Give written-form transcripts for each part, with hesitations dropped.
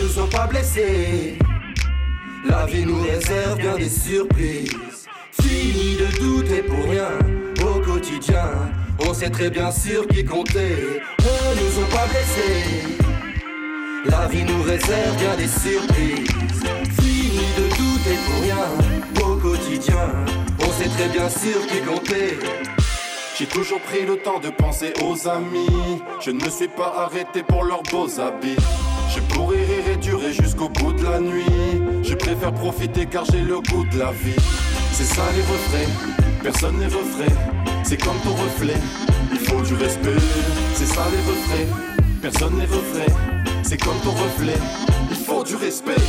ne sois pas blessé. La vie nous réserve bien des surprises. Fini de douter pour rien au quotidien. On sait très bien sur qui compter. Ne nous sois pas blessés. La vie nous réserve bien des surprises. Fini de douter pour rien au quotidien. On sait très bien sur qui compter. J'ai toujours pris le temps de penser aux amis. Je ne me suis pas arrêté pour leurs beaux habits. Je pourrais rire et durer jusqu'au bout de la nuit. Je préfère profiter car j'ai le goût de la vie. C'est ça les refrains, personne n'est refrain. C'est comme ton reflet, il faut du respect. C'est ça les refrains, personne n'est refrain. C'est comme ton reflet, il faut du respect.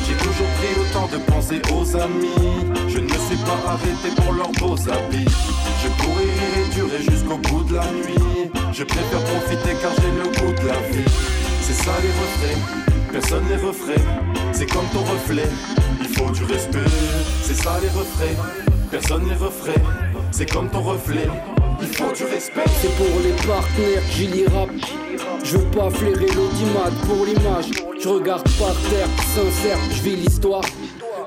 J'ai toujours pris le temps de penser aux amis. Je ne me suis pas arrêté pour leurs beaux habits. Je pourrais rire et durer jusqu'au bout de la nuit. Je préfère profiter car j'ai le goût de la vie. C'est ça les refrains, personne n'est refrain. C'est comme ton reflet, il faut du respect. C'est ça les refrains, personne n'est refrain. C'est comme ton reflet, il faut du respect. C'est pour les partenaires que j'y lis rap. Je veux pas flairer l'audimat pour l'image. Je regarde par terre, sincère, je vis l'histoire.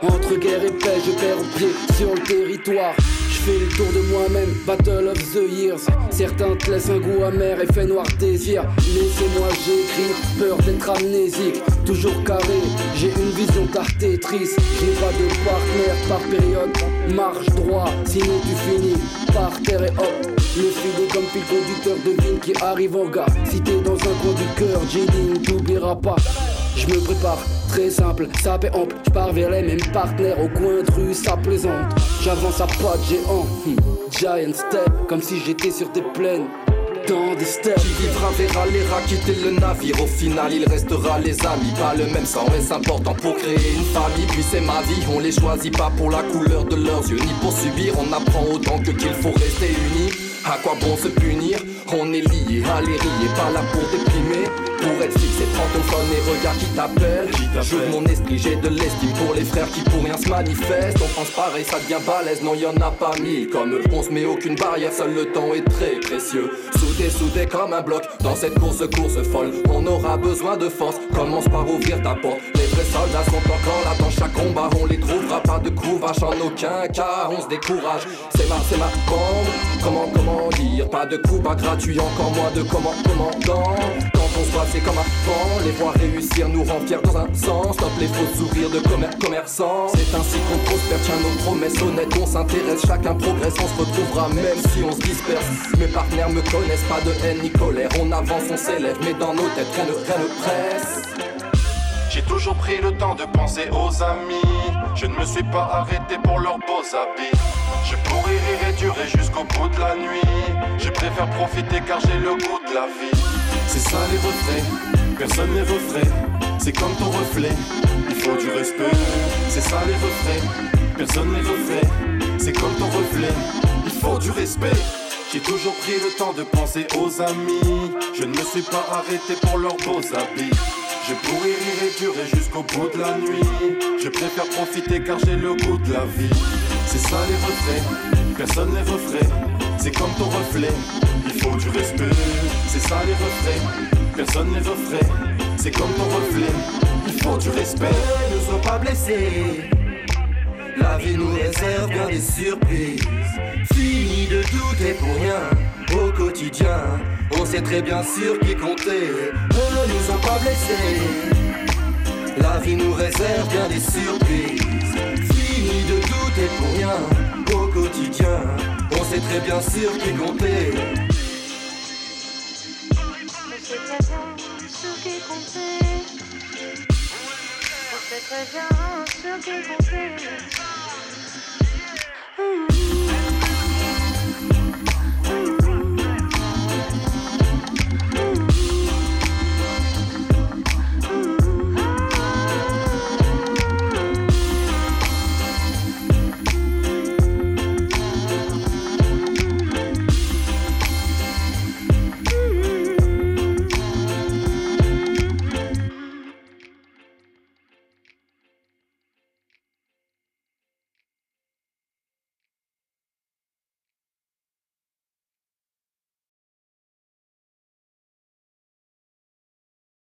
Entre guerre et paix, je perds pied sur le territoire. Je fais le tour de moi-même, Battle of the Years. Certains te laissent un goût amer et fait noir désir. Laissez-moi j'écris, peur d'être amnésique. Toujours carré, j'ai une vision d'artétrice. Je n'ai pas de partenaire par période. Marche droit, sinon tu finis par terre et hop. Le fil est comme fil conducteur de ville qui arrive en gare. Si t'es dans un coin du cœur, J-Ding t'oubliera pas. Je me prépare, très simple, ça paie ample. Je pars vers les mêmes partenaires au coin de rue, ça plaisante. J'avance à pas de géant, giant step, comme si j'étais sur des plaines. Dans des steppes. Qui vivra verra les rats quitter le navire. Au final il restera les amis. Pas le même sang est important pour créer une famille. Puis c'est ma vie, on les choisit pas pour la couleur de leurs yeux ni pour subir. On apprend autant que qu'il faut rester unis. À quoi bon se punir? On est liés, allez riez, pas là pour déprimer. Pour être fixé, prends ton phone et regarde qui t'appelle. J'ouvre mon esprit, j'ai de l'estime pour les frères qui pour rien se manifestent. On pense pareil, ça devient balèze, non y'en a pas mille. Comme eux, on se met aucune barrière, seul le temps est très précieux. Soudé comme un bloc, dans cette course folle. On aura besoin de force, commence par ouvrir ta porte. Les vrais soldats sont encore là dans chaque combat. On les trouvera pas de courage en aucun cas, on se décourage. C'est ma bande, comment dire. Pas de coup pas gratuit, encore moins de commandant. Quand on se bat c'est comme avant, les voir réussir nous rend fiers dans un sens. Stop les faux sourires de commerçants. C'est ainsi qu'on prospère, tiens nos promesses honnêtes. On s'intéresse, chacun progresse, on se retrouvera même si on se disperse. Mes partenaires me connaissent, pas de haine ni colère. On avance, on s'élève, mais dans nos têtes rien ne presse. J'ai toujours pris le temps de penser aux amis. Je ne me suis pas arrêté pour leurs beaux habits. Je pourrais rire et durer jusqu'au bout de la nuit. Je préfère profiter car j'ai le goût de la vie. C'est ça les refrains, personne n'est refrain. C'est comme ton reflet, il faut du respect. C'est ça les refrains, personne n'est refrain. C'est comme ton reflet, il faut du respect. J'ai toujours pris le temps de penser aux amis. Je ne me suis pas arrêté pour leurs beaux habits. Je pourrais rire et durer jusqu'au bout de la nuit. Je préfère profiter car j'ai le goût de la vie. C'est ça les refrains, personne n'est refrain. C'est comme ton reflet, il faut du respect. C'est ça les refrains, personne n'est refrain. C'est comme ton reflet, il faut du respect. Ne sois pas blessé. La vie nous réserve bien des surprises. Fini de douter pour rien au quotidien. On sait très bien sur qui compter. Ne nous sommes pas blessés. La vie nous réserve bien des surprises. Fini de douter pour rien au quotidien. On sait très bien sur qui compter. On sait très bien sur qui compter. On sait très bien sur qui compter.